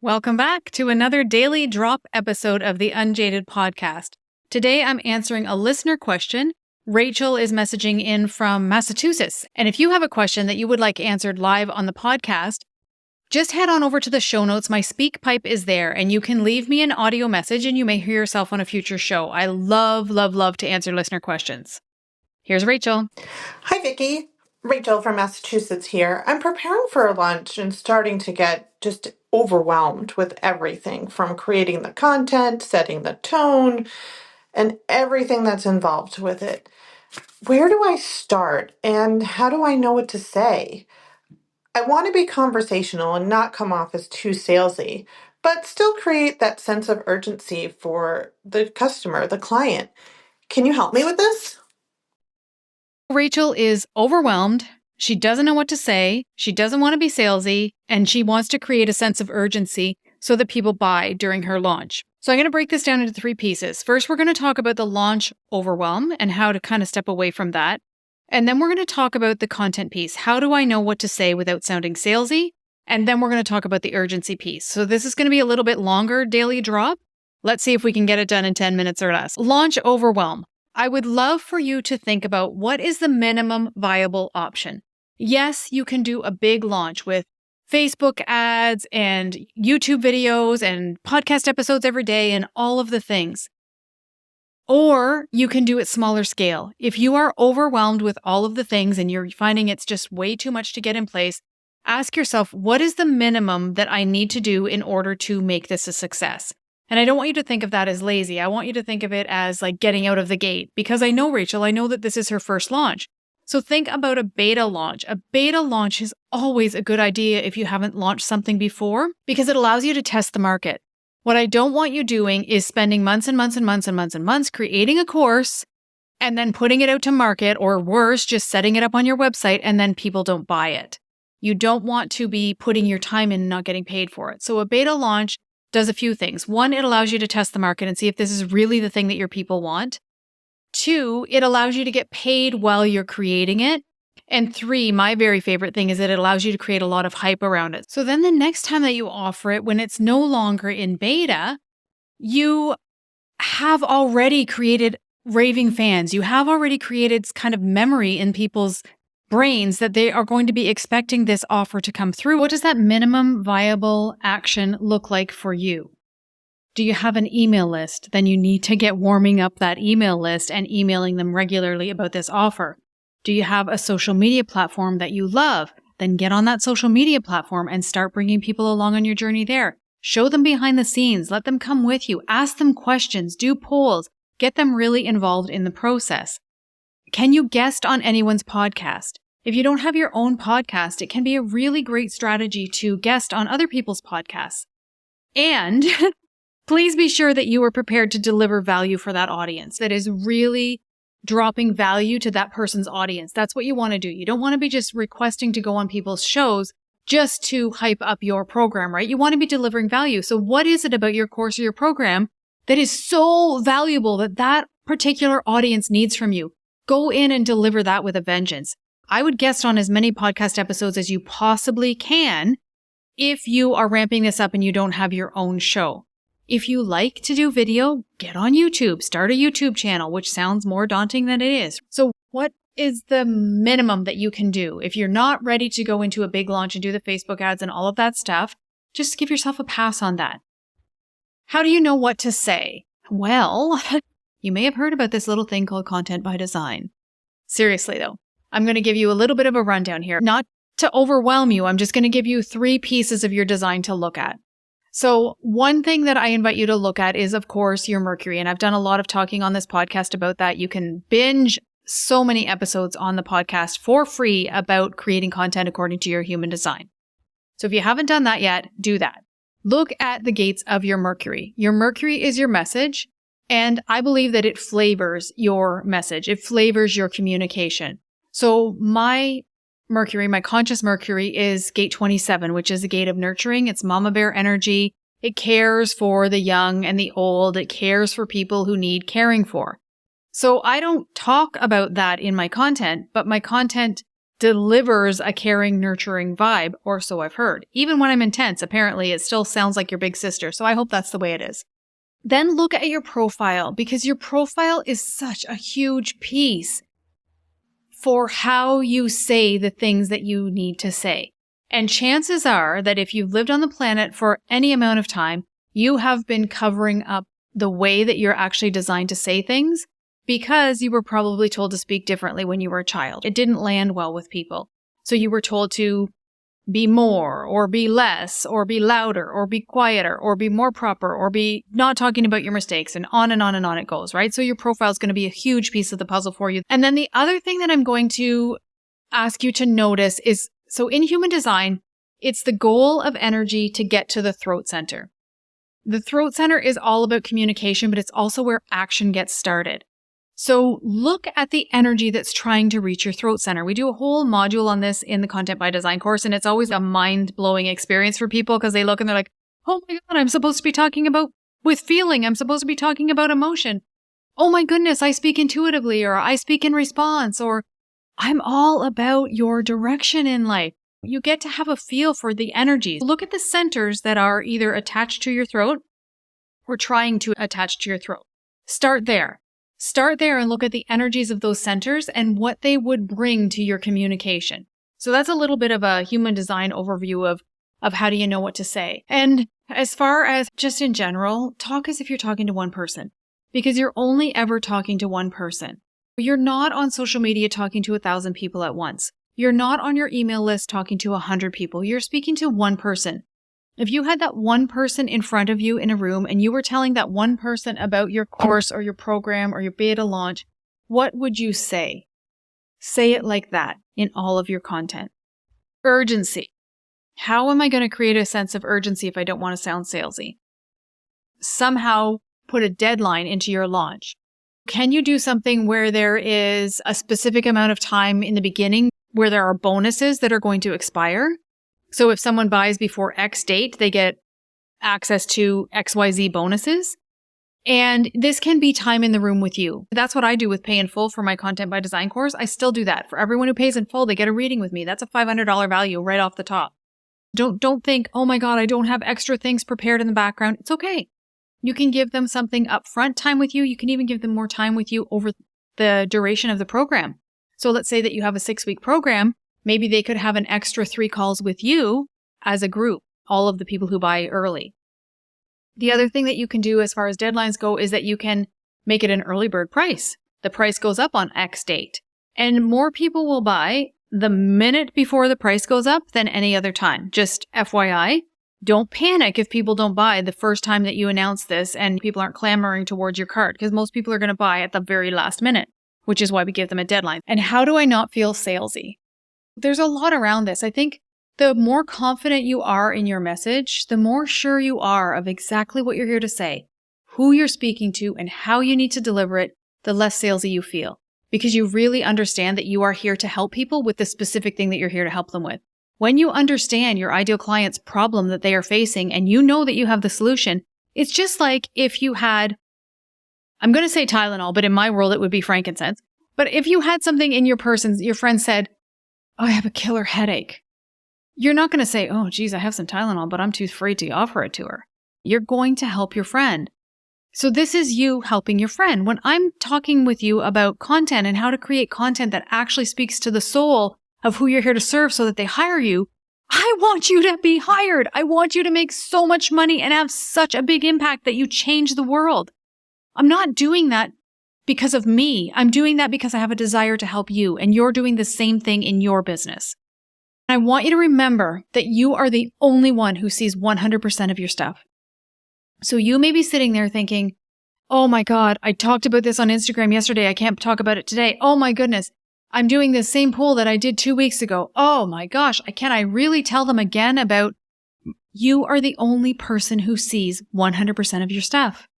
Welcome back to another daily drop episode of the Unjaded podcast. Today I'm answering a listener question. Rachel is messaging in from Massachusetts. And if you have a question that you would like answered live on the podcast, just head on over to the show notes. My speak pipe is there and you can leave me an audio message and you may hear yourself on a future show. I love to answer listener questions. Here's Rachel. Hi, Vicki. Rachel from Massachusetts here. I'm preparing for a lunch and starting to get just overwhelmed with everything from creating the content, setting the tone, and everything that's involved with it. Where do I start and how do I know what to say? I want to be conversational and not come off as too salesy, but still create that sense of urgency for the customer, the client. Can you help me with this? Rachel is overwhelmed. She doesn't know what to say. She doesn't want to be salesy, and she wants to create a sense of urgency so that people buy during her launch. So I'm going to break this down into 3 pieces. First, we're going to talk about the launch overwhelm and how to kind of step away from that. And then we're going to talk about the content piece. How do I know what to say without sounding salesy? And then we're going to talk about the urgency piece. So this is going to be a little bit longer daily drop. Let's see if we can get it done in 10 minutes or less. Launch overwhelm. I would love for you to think about what is the minimum viable option. Yes, you can do a big launch with Facebook ads and YouTube videos and podcast episodes every day and all of the things. Or you can do it smaller scale. If you are overwhelmed with all of the things and you're finding it's just way too much to get in place, ask yourself, what is the minimum that I need to do in order to make this a success? And I don't want you to think of that as lazy. I want you to think of it as like getting out of the gate. Because I know Rachel, I know that this is her first launch. So think about a beta launch. A beta launch is always a good idea if you haven't launched something before, because it allows you to test the market. What I don't want you doing is spending months and months and months and months and months creating a course and then putting it out to market, or worse, just setting it up on your website and then people don't buy it. You don't want to be putting your time in and not getting paid for it. So a beta launch does a few things. 1, it allows you to test the market and see if this is really the thing that your people want. 2, it allows you to get paid while you're creating it. And 3, my very favorite thing is that it allows you to create a lot of hype around it. So then the next time that you offer it, when it's no longer in beta, you have already created raving fans. You have already created kind of memory in people's brains that they are going to be expecting this offer to come through. What does that minimum viable action look like for you? Do you have an email list? Then you need to get warming up that email list and emailing them regularly about this offer. Do you have a social media platform that you love? Then get on that social media platform and start bringing people along on your journey there. Show them behind the scenes. Let them come with you. Ask them questions. Do polls. Get them really involved in the process. Can you guest on anyone's podcast? If you don't have your own podcast, it can be a really great strategy to guest on other people's podcasts. And please be sure that you are prepared to deliver value for that audience that is really dropping value to that person's audience. That's what you want to do. You don't want to be just requesting to go on people's shows just to hype up your program, right? You want to be delivering value. So what is it about your course or your program that is so valuable that that particular audience needs from you? Go in and deliver that with a vengeance. I would guest on as many podcast episodes as you possibly can if you are ramping this up and you don't have your own show. If you like to do video, get on YouTube, start a YouTube channel, which sounds more daunting than it is. So what is the minimum that you can do? If you're not ready to go into a big launch and do the Facebook ads and all of that stuff, just give yourself a pass on that. How do you know what to say? Well, you may have heard about this little thing called content by design. Seriously though, I'm going to give you a little bit of a rundown here. Not to overwhelm you, I'm just going to give you 3 pieces of your design to look at. So one thing that I invite you to look at is, of course, your Mercury. And I've done a lot of talking on this podcast about that. You can binge so many episodes on the podcast for free about creating content according to your human design. So if you haven't done that yet, do that. Look at the gates of your Mercury. Your Mercury is your message. And I believe that it flavors your message. It flavors your communication. So my Mercury, my conscious Mercury, is gate 27, which is the gate of nurturing. It's mama bear energy. It cares for the young and the old. It cares for people who need caring for. So I don't talk about that in my content, but my content delivers a caring, nurturing vibe, or so I've heard. Even when I'm intense, apparently it still sounds like your big sister. So I hope that's the way it is. Then look at your profile, because your profile is such a huge piece for how you say the things that you need to say. And chances are that if you've lived on the planet for any amount of time, you have been covering up the way that you're actually designed to say things because you were probably told to speak differently when you were a child. It didn't land well with people. So you were told to be more or be less or be louder or be quieter or be more proper or be not talking about your mistakes, and on and on and on it goes, right? So your profile is going to be a huge piece of the puzzle for you. And then the other thing that I'm going to ask you to notice is, so in human design, it's the goal of energy to get to the throat center. The throat center is all about communication, but it's also where action gets started. So look at the energy that's trying to reach your throat center. We do a whole module on this in the Content by Design course, and it's always a mind-blowing experience for people because they look and they're like, oh my God, I'm supposed to be talking about with feeling. I'm supposed to be talking about emotion. Oh my goodness, I speak intuitively, or I speak in response, or I'm all about your direction in life. You get to have a feel for the energies. Look at the centers that are either attached to your throat or trying to attach to your throat. Start there. Start there and look at the energies of those centers and what they would bring to your communication. So that's a little bit of a human design overview of how do you know what to say. And as far as just in general, talk as if you're talking to one person, because you're only ever talking to one person. You're not on social media talking to 1,000 people at once. You're not on your email list talking to 100 people. You're speaking to one person. If you had that one person in front of you in a room and you were telling that one person about your course or your program or your beta launch, what would you say? Say it like that in all of your content. Urgency. How am I going to create a sense of urgency if I don't want to sound salesy? Somehow put a deadline into your launch. Can you do something where there is a specific amount of time in the beginning where there are bonuses that are going to expire? So if someone buys before X date, they get access to XYZ bonuses. And this can be time in the room with you. That's what I do with Pay in Full for my Content by Design course. I still do that. For everyone who pays in full, they get a reading with me. That's a $500 value right off the top. Don't think, oh my God, I don't have extra things prepared in the background. It's okay. You can give them something upfront time with you. You can even give them more time with you over the duration of the program. So let's say that you have a 6-week program. Maybe they could have an extra 3 calls with you as a group, all of the people who buy early. The other thing that you can do as far as deadlines go is that you can make it an early bird price. The price goes up on X date, and more people will buy the minute before the price goes up than any other time. Just FYI, don't panic if people don't buy the first time that you announce this and people aren't clamoring towards your cart, because most people are going to buy at the very last minute, which is why we give them a deadline. And how do I not feel salesy? There's a lot around this. I think the more confident you are in your message, the more sure you are of exactly what you're here to say, who you're speaking to, and how you need to deliver it, the less salesy you feel. Because you really understand that you are here to help people with the specific thing that you're here to help them with. When you understand your ideal client's problem that they are facing and you know that you have the solution, it's just like if you had, I'm going to say Tylenol, but in my world it would be frankincense. But if you had something in your person, your friend said, oh, I have a killer headache. You're not going to say, oh, geez, I have some Tylenol, but I'm too afraid to offer it to her. You're going to help your friend. So this is you helping your friend. When I'm talking with you about content and how to create content that actually speaks to the soul of who you're here to serve so that they hire you, I want you to be hired. I want you to make so much money and have such a big impact that you change the world. I'm not doing that because of me. I'm doing that because I have a desire to help you, and you're doing the same thing in your business. I want you to remember that you are the only one who sees 100% of your stuff. So you may be sitting there thinking, oh my God, I talked about this on Instagram yesterday. I can't talk about it today. Oh my goodness, I'm doing the same poll that I did 2 weeks ago. Oh my gosh, can I really tell them again about you are the only person who sees 100% of your stuff.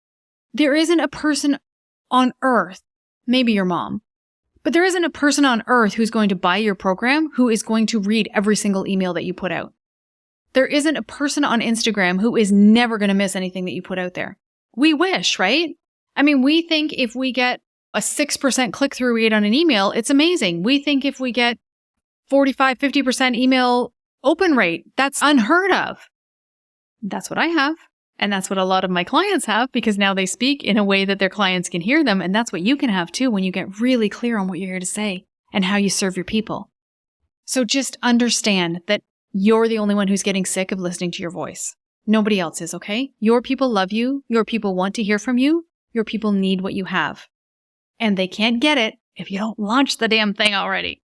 There isn't a person on earth, maybe your mom, but there isn't a person on earth who's going to buy your program who is going to read every single email that you put out. There isn't a person on Instagram who is never going to miss anything that you put out there. We wish, right? I mean, we think if we get a 6% click-through rate on an email, it's amazing. We think if we get 45, 50% email open rate. That's unheard of. That's what I have. And that's what a lot of my clients have, because now they speak in a way that their clients can hear them. And that's what you can have too when you get really clear on what you're here to say and how you serve your people. So just understand that you're the only one who's getting sick of listening to your voice. Nobody else is, okay? Your people love you. Your people want to hear from you. Your people need what you have. And they can't get it if you don't launch the damn thing already.